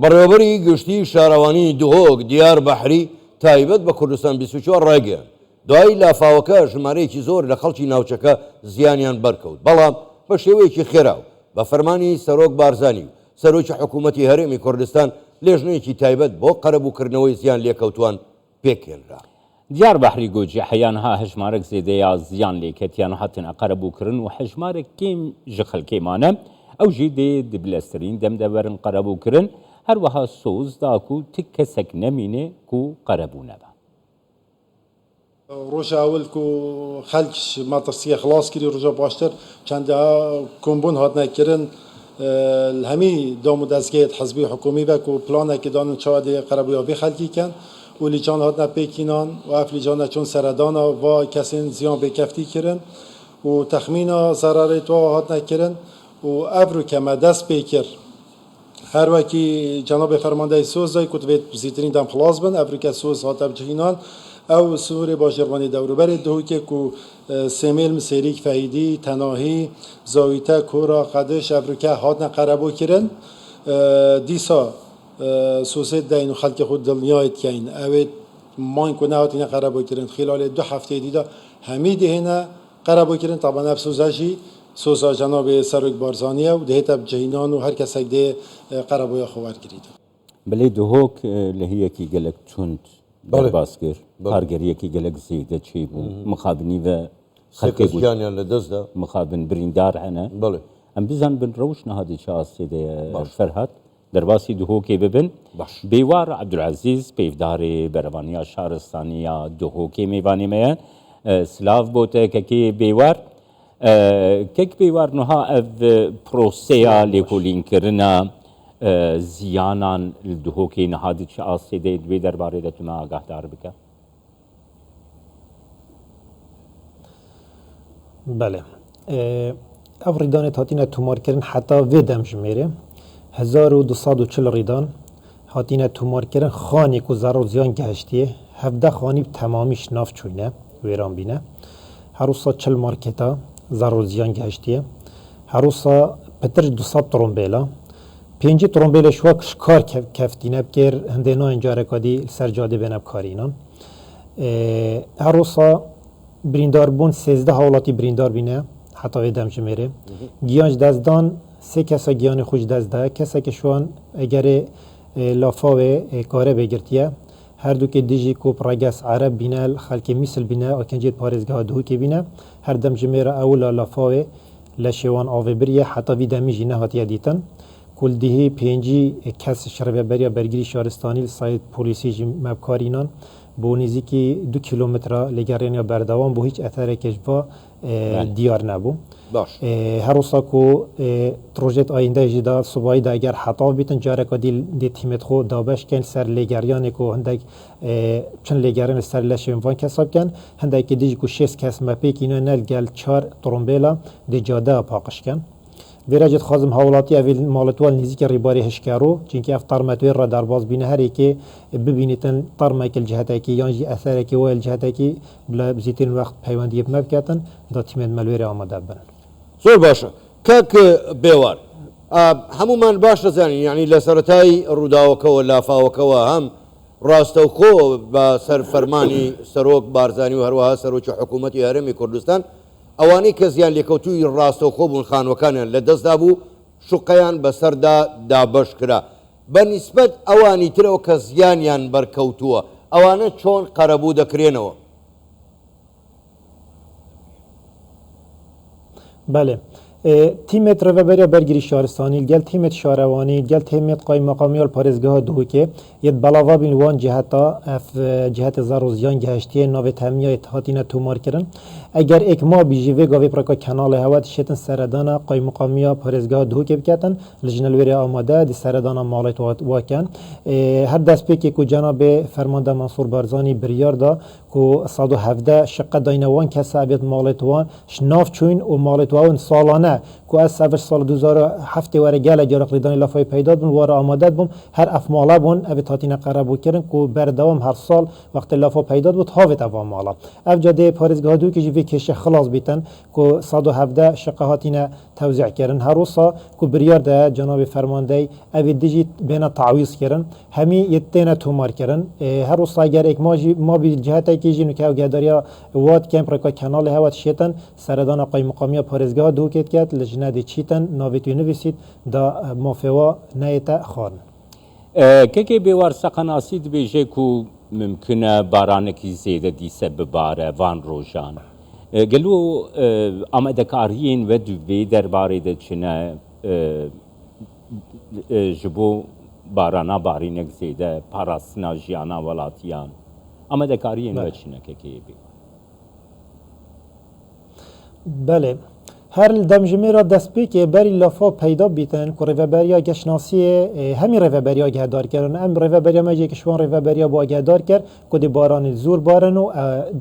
بەڕێوەبەری گشتی شارەوانی دهۆک دیار بەحری تایبەت بە کوردستان 24 ڕایگەیاند. دوای لافاوەکە ژمارەیەکی زۆر لە خەڵکی ناوچەکە زیانیان بەرکەوت، بەڵام بە شێوەیەکی خێراو بە فەرمانی سەرۆک بارزانی و سەرۆکی حکوومەتی هەرێمی کوردستان لێژنەیەکی تایبەت بۆ قەرەبووکردنەوەی زیان لێکەوتوان پێکهێنرا. دیار بەحری گۆجی حەیانها هەژمارەك زێدەیە زیان لێکەتیان و هاتنە قەرەبووکردن و هەژمارێک کێم ژە خەڵکێمانە ئەو ژی دێ دبلەسترین دەمدەبەرن قەرەبووکردن هەروەها سۆز داک و تک کەسێک نەمینێ و قەرەبوو نەبە. ڕۆژە ئەول و خەلکیش ماترسیە خلاص کردی ڕۆژە باشتر چەندەها کۆمبوون هاتنەکردن هەمی دام و دەستگەیت حەزبی حکومی بە و پلانێکی دانن چاوەدێ قەرەبوویابی خەلکی کەن و لیجان هاتنە پێکینان و ئەف لیجانە چۆن سەردانە و کەسین زیان بێکەفتی کردن و تەخمینە زەرارێتەوە هاتنەکردن و ئەڤ رو کەمە دەست پێ کرد هەر وەکی جەنابێ فەرماندەی سۆزای کوتبێت زیترین دەم خلاص بن ئەڤریکە سۆز هاتە بجهینان ئەو سوورێ باژێڕوانی دەوروبەرێ دهوکێک و سێمێل مسێریک فەیدی تەناهی زاویتە کۆرا قەدش ئەڤریکە هاتنە قەرەبووکردن دیسا سۆسێت دەین و خەڵکی خۆ دڵنیایت کەین ئەوێت مانگ و نەهاتینە قەرەبووکردن خلالێ 2 هەفتەی دیدا هەمی دێهێنە قەرەبووکردن تاوان ئەف سۆزەژی سۆزا جەنابێ سەرۆک بارزانیە و دێتە بجهینان و هەر کەسێک دێ قەرەبوویە خۆ وەرگریت. بەڵێ دهۆک لە هەیەکی گەلک تونند باس کرد کارگەریەکی گەلک زێدە چێ بوو مخابنی بە خەڵکییانیان لە دەستدا مخابن بریندار هەنە ئەم بزان بن ڕەوش نەهادی چاسێدە فەرهات دەرباسی دهۆکێ ببن بێوار عەبدولعەزیز پێیفدارێ بەرەوانیا شارستانیە دهۆکێ میوانێمەیە سلااف بۆتە کەکێ بێوار کەک بێوار نوها ئەv پرۆسەیە لێکۆلینکردنە زیانان دهۆکێ نەهادی چ ئاسێدەی دوێ دەربارەی دەتوانە ئاگاهدار بکە. بله ئەو ڕیدانێت هاتینە تومارکردن حتا وێ دەمژمێرێ 1240 ڕیدان هاتینە تومارکردن خانێک و زەڕ و زیان گەهشتیە 17 خانی تەمامیش ناف چوینە وێران بینە هەروسا 40 مارکێتا زەڕ و زیان گەهشتیە هەروسا پتر 200 ترۆمبێلا 5 ترۆمبێلە شوە کار کەفتینە بکێر هەندێ نایەن جارێکادی سەر جادێ بێنە بکارینان هەروسا بریندار بوون 13 هاوڵاتی بریندار بینە حتا وێ دەمژمێرێ گیانج دەستدان 3 کەسە گیانی خوش دەستدا کەسێکی شوان ئەگەرێ لافاوێ کارە بێگرتیە هەردووکێ دژی کۆپ ڕەگەس عەرەب بینە خەلکی میسل بینە ئۆکەنجێت پارێزگاها دهوکێ بینە هەر دەمژمێرە ئەو لە لافاوێ لە شێوان ئاوێ بریە حتا وی دەمیژی نەهاتیە دیتن کولدیهی 5 کەس شەڕێبەریە بەرگری شارستانی سایت پۆلیسیژی مەبکارینان بۆ نزیکی 2 کیلۆمترە لێگەڕێنیا بەردەوام بۆ هیچ ئەتەرێکێش بە دیار نەبوو هەروسا و ڕۆژێت ئایندەژیدا سوباییدا ئەگەر حەتاو بیتن جارێکە دی تیمێت خۆ دابەشکەن سەر لێگەریانێک و هەندێک چەند لێگەرن سەر لە شێنوان کەسا بکەن هەندێکی دیژ و 6 کەس مەپێکینە نەلگەل 4 ترۆمبێلا دێجادە پاقشکەن وێراجێت خازم هاوڵاتی ئەوێ ماڵەتوال نزیکی ڕێباری هشکارۆ چونکی ئەف تەرمەتوێ ڕەدارباز بینە هەرێکێ ببینیتن تەرمێکل جهەتێکی یانژی ئەثەرێکی وایل جهەتێکی لە بزیترین وەخت پەیوەندی بمە بکاتن دا تیمێت مەلوێرە ئامادە بن. زۆر باشە کاک بێوار هەمومان باش دەزانین یعنی لە سەرەتای ڕووداوەکەوە لافاوەکەوە هەم ڕاستەوخۆ بە سەر فەرمانی سەرۆک بارزانی و هەروەها سەرۆکی حکوومەتی هەرێمی کوردستان ئەوانەی کە زیان لێکەوتووی ڕاستەوخۆ بوون خانوەکانیان لە دەستدا بوو شوقەیان بەسەردا دابەش کرا بە نیسبەت ئەوانی ترەوە کە زیانیان بەرکەوتووە ئەوانە چۆن قەرەبوو دەکرێنەوە؟ بله تیمێت ڕێبەریە بەرگری شارستانی گەل تیمێت شارەوانی گەل تیمێت قای مەقامیال پارێزگاها دهوکێ یەت بەڵاوا بین وان جهەتا ئەف جهەتە زەڕ و زیان گەهشتیە ناوێت هەمیایەت هاتینە تومارکردن ئەگەر ئێکما بیژیڤێ گاوێ پڕەکە کەناڵی هەوە شێتن سەردانە قای مەقامیا پارێزگاها دهوکێ بکاتن لە ژنەلوێرە ئامادە دی سەردانە ماڵێت واکەن هەر دەستپێکێک و جەنابێ فەرماندە مەنسوور بارزانی بریاردا و 117 شقە داینەوان کەسە ئەبێت ماڵێت وان ناف چوین و ماڵێت وان ساڵانە نه که از سالش سال 2007 وره گله جرق ریدانی لافای پیداد بون واره آمادت بون هر افمالا بون او تاتین قربو کردن که بردوام هر سال وقت لافا پیداد بود هاوت اوام مالا اف جاده پارزگاه دو که جوی کشه خلاص بیتن که 117 شقهاتین توزیع کردن هر روزا که بریار ده جناب فرمانده او دیجی بین تعویض کردن همی یتینا تومار کردن هر روزا اگر یک ما به جهت کی جنو که گداریا واد کمپ رکا کانال هوات شیتن سردان آقای مقامی پارزگاه دو کت کرد لجنه دی چیتن ناویتو نویسید دا مافوا نیت خان که بیوار سقناسی بیجه کو ممکنه بارانکی زیده دیسه بباره وان روشان گلو آمدکارین و دوی درباره ده چنه جبو بارانا بارینک زیده پاراستنا جیانا ولاتیان آمدکارین و چنه که بیوار بله هر دمجمه را دست بی که بری لافا پیدا بیتن که ریوبریا گشناسی همین ریوبریا گهدار کردن ام ریوبریا مجی که شوان ریوبریا با گهدار کرد که دی باران زور بارن و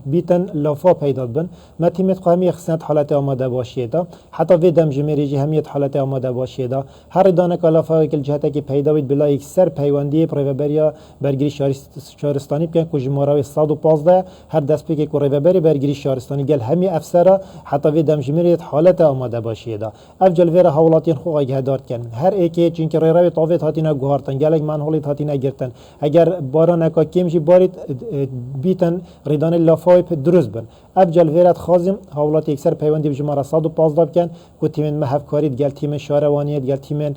بیتن لافا پیدا بن ما تیمت همی خصنت حالت آماده باشیدا حتی وی دمجمه ریجی همیت حالت آماده باشیدا هر دانه که لافا کل جهت که پیدا بید بلا یک سر پیوندی ریوبریا برگری شهرستانی بکن که جمهوری 115 هر دست بی که ریوبری برگری شهرستانی گل همی افسر حتی وی دمجمه ریت حالت آماده باشیدا افجل ویرا حولاتین خواه گهدار کن هر ایکی چون که روی طاوت هاتینا گوهارتن گلک منحولیت هاتینا گرتن اگر باران اکا کمجی بارید بیتن ریدان لافای پی درست بن افجل ویرات خازم حولات اکثر پیوندی بجمارا 115 بکن که تیمن محفکارید گل تیم شهروانیت گل تیمن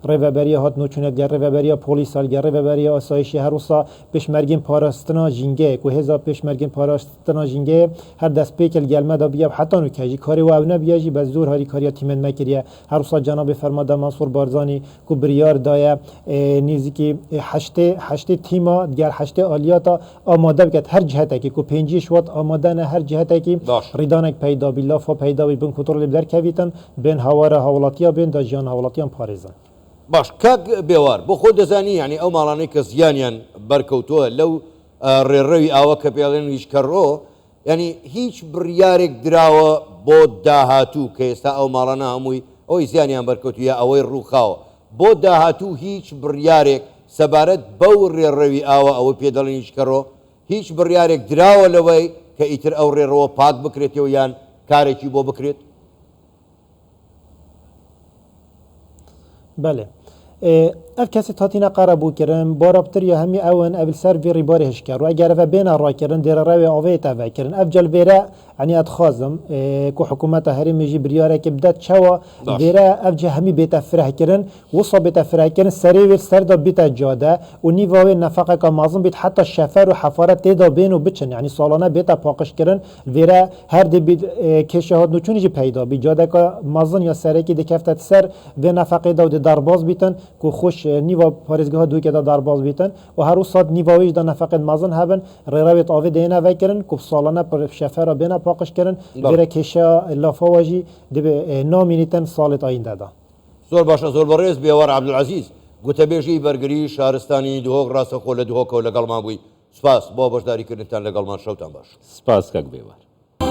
ریوبری هات نوچونت گل ریوبری پلیسال گل ریوبری آسایشی هر روزا پشمرگین پاراستنا جینگه که هزار پشمرگین پاراستنا جینگه هر دست پیکل گل مدا بیاب حتی نو کجی کاری و نه بیاجی به زور هاری کاریا تیمن مکریه هر روزا جناب فرمانده منصور بارزانی کو بریار دایا نیزی هشت تیما دیگر هشت آلیاتا آماده بکت هر جهت کی کو پنجیش وات آماده نه هر جهت کی ریدانک پیدا بی لافا پیدا بی بن کنترل در کویتن بین هواره حولاتیا بین دجان حولاتیان پاریزن باش کاک بیوار بو خود دزانی یعنی او مالانی که زیانیان برکوتوه لو ریروی آوا که پیالین هیچ کرو یعنی هیچ بریارێک دراوە بۆ داهاتوو کە ئێستا ئەو ماڵانە هەمووی ئەوەی زیانیان بەرکەوتو یا ئەوەی ڕووخاوە بۆ داهاتوو هیچ بڕیارێک سەبارەت بەو ڕێڕەوی ئاوە ئەوە پێ دەڵێن هیچ کەڕۆ هیچ بڕیارێک دراوە لەوەی کە ئیتر ئەو ڕێڕەوە پاک بکرێتەوە یان کارێکی بۆ بکرێت بله اف کسی تاتینا قربو کردن بارابتر یا همی اون اول سر وی ریباری هش کرد و اگر و بین را کردن در روی آوی تا کردن افجل ویرا عنی اتخاذم کو حکومت هری میجی بریاره که بدت چوا ویرا افجه همی بیت فرح کردن وصا بیت فرح کردن سری وی سر دا بیت جاده و نیواوی نفقه که مازن بیت حتی شفر و حفارت تیدا بین و بچن یعنی سالانه بیت پاکش کردن ویرا هر دی بید کشهاد نوچونی جی پیدا بی جاده که مازن یا سری که دکفتت سر و نفقه دا درباز بیتن که خوش نیوا پارێزگەها دووکێدا دارباز بیتن و هەرو سات نیواویش دا نەفەقەت مازن هەبن ڕێراوێت ئاوێ دێنە vەکردن کو ساڵانە شەفەرە بێنە پاقشکردن بێرە کێشە لافاواژی دەبێ نامینیتن ساڵێت ئایندەدا زۆر باشە زۆر بەڕێز بێوار عەبدولعەزیز گوتەبێژی بەرگری شارستانی دهۆک ڕاستەخۆ لە دهۆکەوە لەگەڵمان بووی سپاس بۆ بەشداریکردنتان لەگەڵمان شەوتان باش سپاس کەک بێوار